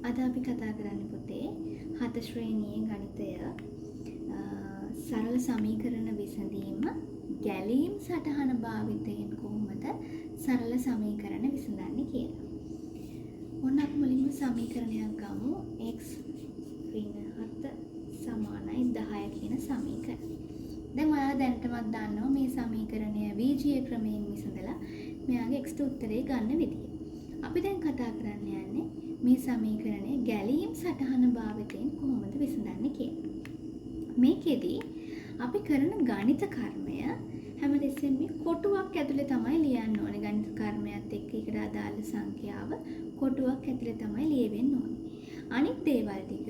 අද අපි කතා කරන්නේ පුතේ 7 ශ්‍රේණියේ ගණිතය සරල සමීකරණ විසඳීම ගැලීම් සටහන භාවිතයෙන් කොහොමද සරල සමීකරණ විසඳන්නේ කියලා. ඔන්න අපි මුලින්ම සමීකරණයක් ගමු. x ඍණ 7 සමානයි 10 කියන සමීකරණය. දැන් ඔයාලා දැනටමත් දන්නවා මේ සමීකරණය බීජීය ක්‍රමයෙන් විසඳලා මෙයාගේ x උත්තරේ ගන්න විදිය. අපි දැන් කතා කරන්න යන්නේ මේ සමීකරණය ගැලීම් සටහන භාවිතයෙන් කොහොමද විසඳන්නේ කියලා. මේකෙදි අපි කරන ගණිත කර්මය හැමතිස්සෙම මේ කොටුවක් ඇතුලේ තමයි ලියන්න ඕනේ. ගණිත කර්මයත් එක්ක ඒකට අදාළ සංඛ්‍යාව කොටුවක් ඇතුලේ තමයි ලියවෙන්න ඕනේ. අනිත් දේවල් ටික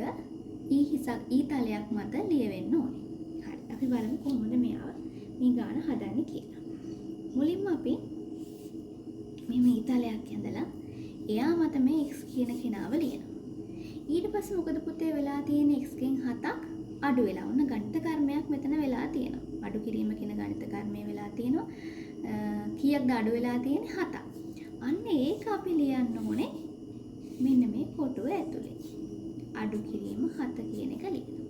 ඊ තලයක් මත ලියවෙන්න ඕනේ. හරි. අපි බලමු කොහොමද මේ ගාන හදන්නේ කියලා. මුලින්ම අපි මේ ඊ තලයක් ඇඳලා එයා මත මේ x කියන කෙනාව ලියනවා. ඊට පස්සේ මොකද පුතේ වෙලා තියෙන්නේ x ගෙන් 7ක් අඩු වෙලා. ඔන්න ගණිත කර්මයක් මෙතන වෙලා තියෙනවා. අඩු කිරීම කියන ගණිත කර්මය වෙලා තියෙනවා. කීයක්ද අඩු වෙලා තියෙන්නේ 7ක්. අන්න ඒක අපි ලියන්න ඕනේ මෙන්න මේ කොටුව ඇතුලේ. අඩු කිරීම 7 කියන එක ලියනවා.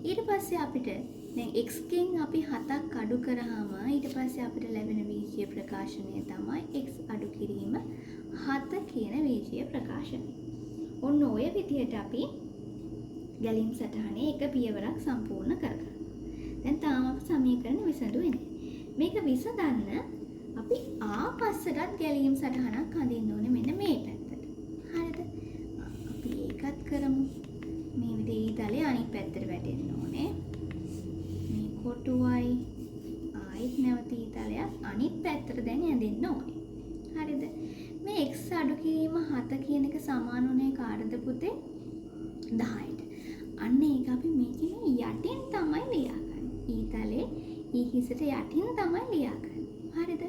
ඊට පස්සේ අපිට දැන් x ගෙන් අපි 7ක් අඩු කරාම ඊට පස්සේ අපිට ලැබෙන බීජීය ප්‍රකාශනය තමයි x අඩු කිරීම 7 කියන බීජීය ප්‍රකාශනය. ඔන්න ඔය විදිහට අපි ගැලීම් සටහනේ එක පියවරක් සම්පූර්ණ කරගන්නවා. දැන් තාම අපි සමීකරණ විසඳුවේ නැහැ. මේක විසඳන්න අපි ආපස්සටත් ගැලීම් සටහනක් අඳින්න ඕනේ මෙන්න මේ පැත්තට. හරිද? අපි ඒකත් කරමු. මේ විදිහේ ඊතලේ අනිත් පැත්තට වැටෙන්න ඕනේ. මේ කොටුවයි ආයෙත් නැවත ඊතලයක් අනිත් පැත්තට දැන් ඇඳෙන්න ඕනේ. හරිද? මේ x අඩු කිරීම 7 කියන එක සමානුනේ කාටද පුතේ? 10ට. අන්න ඒක අපි මේකේ යටින් තමයි ලියාගන්නේ. ඊතලේ හිසට යටින් තමයි ලියාගන්නේ. හරිද?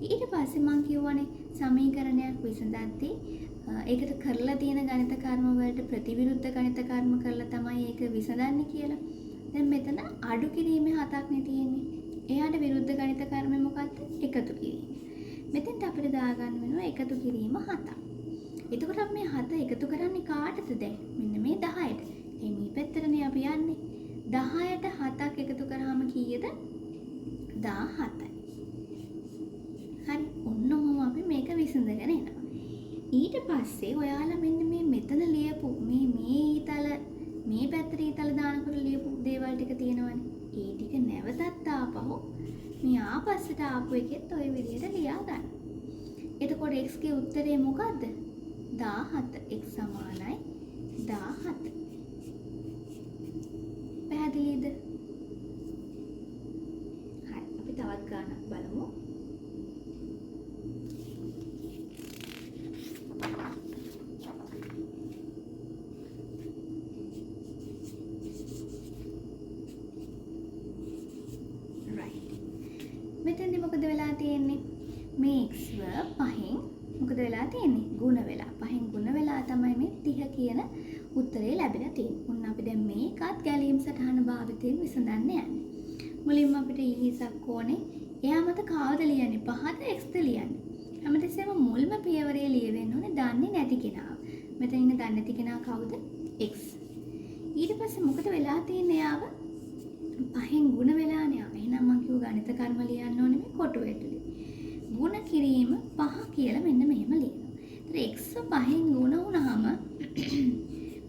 ඊට පස්සේ මම කියවනේ සමීකරණයක් විසඳද්දී ඒකට කරලා තියෙන ගණිත කර්ම වලට ප්‍රතිවිරුද්ධ ගණිත කර්ම කරලා තමයි ඒක විසඳන්නේ කියලා. දැන් මෙතන අඩු කිරීමේ 7ක් නේ තියෙන්නේ. එයාට විරුද්ධ ගණිත කර්මය මොකක්ද? එකතු කිරීම. මෙතෙන්ට අපිට දාගන්න වෙනවා එකතු කිරීම 7ක්. එතකොට අපි මේ 7 එකතු කරන්නේ කාටද දැන්? මෙන්න මේ 10ට. මේ පැත්තටනේ අපි යන්නේ. 10ට 7ක් එකතු කරාම කීයද? 17යි. හරි. ඔන්නම අපි මේක විසඳගෙන එනවා. ඊට පස්සේ ඔයාලා මෙන්න මේ මෙතන ලියපු මේ ඊතල මේ පැත්තට ඊතල දානකොට ලියපු දේවල් ටික තියෙනවනේ. ඒ ටික නැවතත් ආපහු මේ ආපස්සට ආපු එකෙත් ওই විදිහට ලියා ගන්න. එතකොට x ගේ උත්තරේ මොකද්ද? 17. x සමානයි 17. පැහැදිලිද? හරි. අපි තවත් ගානක් බලමු. මෙතෙන්දි මොකද වෙලා තියෙන්නේ? මේ x ව 5න් මොකද වෙලා තියෙන්නේ? ಗುಣ වෙලා. 5න් ಗುಣ වෙලා තමයි මේ 30 කියන උත්තරේ ලැබිලා තියෙන්නේ. උන් අපි දැන් මේකත් ගැලීම් සටහන භාවිතයෙන් විසඳන්න යන්නේ. මුලින්ම අපිට ඊහිසක් ඕනේ. එයා මත කවුද ලියන්නේ? 5ද xද ලියන්නේ? හැමතිස්සෙම මුල්ම පියවරේ ලියවෙන්න ඕනේ දන්නේ නැති කෙනා. මෙතන ඉන්න දන්නේ නැති කෙනා කවුද? x. ඊට පස්සේ මොකද වෙලා තියෙන්නේ? එයාව 5න් ಗುಣ වෙලානේ. එහෙනම් මම කිව්ව ගණිත කර්ම ලියන්න ඕනේ මේ කොටුව ඇතුලේ. ಗುಣ කිරීම 5 කියලා මෙන්න මෙහෙම ලියනවා. ඒතර x 5න් ಗುಣ වුණාම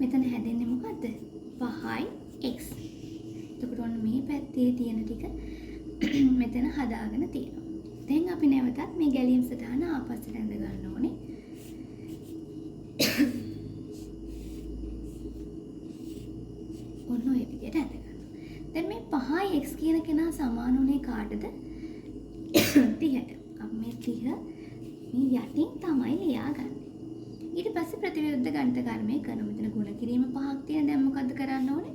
මෙතන හැදෙන්නේ මොකද්ද? 5යි x. එතකොට ඔන්න මේ පැත්තේ තියෙන ටික මෙතන හදාගෙන තියෙනවා. දැන් අපි නැවතත් මේ ගැලීම් සටහන ආපස්සට ඇඳ ගන්න ඕනේ. ඔන්න ඔය විදිහට ඇඳ ගන්න. දැන් මේ 5යි x කියන කෙනා සමානුනේ කාටද? 30ට. අපි මේ 30 මේ යටින් තමයි ලියාගන්නේ. ඊට පස්සේ ප්‍රතිවිරුද්ධ ගණිත කර්මය කරන මෙතන ගුණ කිරීම 5ක් තියෙන. දැන් මොකද්ද කරන්න ඕනේ?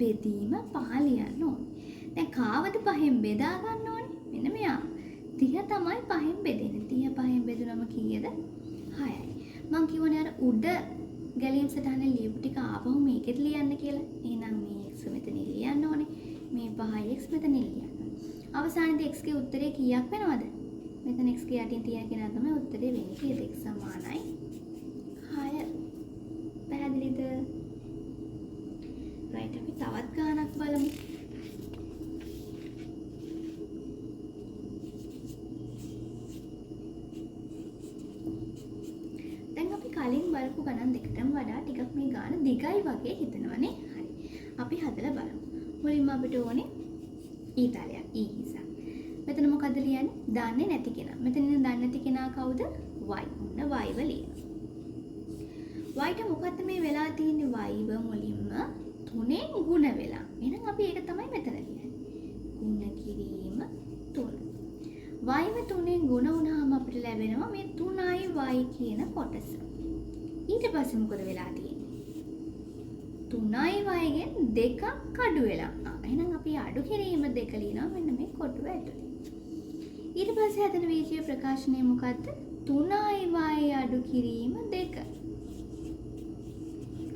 බෙදීම 5 ලියන්න ඕනේ. දැන් කාවද 5න් බෙදා ගන්න ඕනේ? මෙන්න මෙයා. 30 තමයි 5න් බෙදෙන්නේ. 30 5න් බෙදුනම කීයද? 6යි. මම කියවනේ අර උඩ ගැලීම් සටහනේ ලියපු ටික ආපහු මේකෙත් ලියන්න කියලා. එහෙනම් මේ x මෙතන ලියන්න ඕනේ. මේ 5යි x මෙතන ලියන්න. අවසානයේදී x ගේ උත්තරේ කීයක් වෙනවද? මෙතන x ගේ යටින් තියෙන කෙනා තමයි උත්තරේ වෙන්නේ. කීයද? x සමානයි 6. කලින් බලපු ගණන් දෙකටම වඩා ටිකක් මේ ගාන දිගයි වගේ හිතනවනේ. හරි. අපි හදලා බලමු. මුලින්ම අපිට ඕනේ ඊතාලයක් ඊ නිසා. මෙතන මොකද්ද ලියන්නේ? දන්නේ නැති කෙනා. මෙතන ඉන්න දන්නේ නැති කෙනා කවුද? y. ඔන්න y ව ලියනවා. y ට මොකද්ද මේ වෙලා තියෙන්නේ? y ව මුලින්ම 3ෙන් ගුණ වෙලා. එහෙනම් අපි ඒක තමයි මෙතන ලියන්නේ. ගුණ කිරීම 3. y ව 3ෙන් ගුණ වුණාම අපිට ලැබෙනවා මේ 3y කියන කොටස. ඊට පස්සේ මොකද වෙලා තියෙන්නේ? 3y ගෙන් 2ක් අඩු වෙලා. එහෙනම් අපි අඩු කිරීම 2 ලියනවා මෙන්න මේ කොටුව ඇතුලේ. ඊට පස්සේ හදන වීජීය ප්‍රකාශනය මොකද්ද? 3y අඩු කිරීම 2.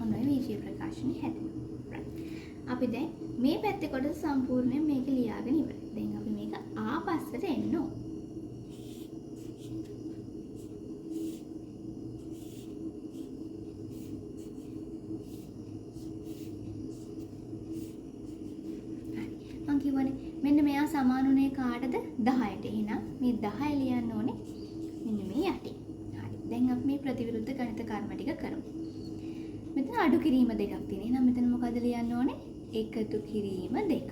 ඔන්න වීජීය ප්‍රකාශනය හැදෙනවා. අපි දැන් මේ පැත්තේ කොටස සම්පූර්ණයෙන් මේක ලියාගෙන ඉවරයි. දැන් අපි මේක ආපස්සට එන්න ඕන. මම කියවනේ මෙන්න මෙයා සමානුනේ කාටද 10ට. එහෙනම් මේ 10 ලියන්න ඕනේ මෙන්න මේ යටින්. හරි. දැන් අපි මේ ප්‍රතිවිරුද්ධ ගණිත කර්ම ටික කරමු. මෙතන අඩු කිරීම දෙකක් තියෙනවා. එහෙනම් මෙතන මොකද ලියන්න ඕනේ? එකතු කිරීම දෙකක්.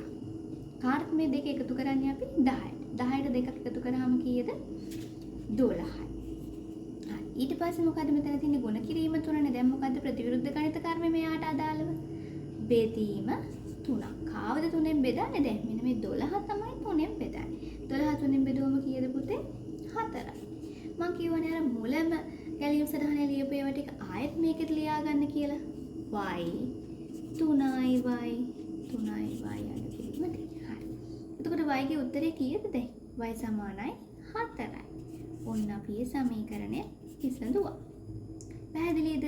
කාටද මේ දෙක එකතු කරන්නේ අපි 10ට. 10ට දෙකක් එකතු කරාම කීයද? 12යි. හරි. ඊට පස්සේ මොකද මෙතන තියෙන්නේ ගුණ කිරීම 3නේ. දැන් මොකද්ද ප්‍රතිවිරුද්ධ ගණිත කර්මය මෙයාට අදාළව? බෙදීම 3ක්. කාවද 3ෙන් බෙදන්නේ? දැන් මෙන්න මේ 12 තමයි 3ෙන් බෙදන්නේ. 12 3ෙන් බෙදුවම කීයද පුතේ? 4යි. මම කියවනේ අර මුලම ගැලීම් සටහනේ ලියපු ඒවා ටික ආයෙත් මේකෙත් ලියා ගන්න කියලා. y 3y 3y අඩු කිරීම 2. හරි. එතකොට y ගේ උත්තරේ කීයද දැන්? y සමානයි 4යි. ඔන්න අපි මේ සමීකරණය විසඳුවා. පැහැදිලිද?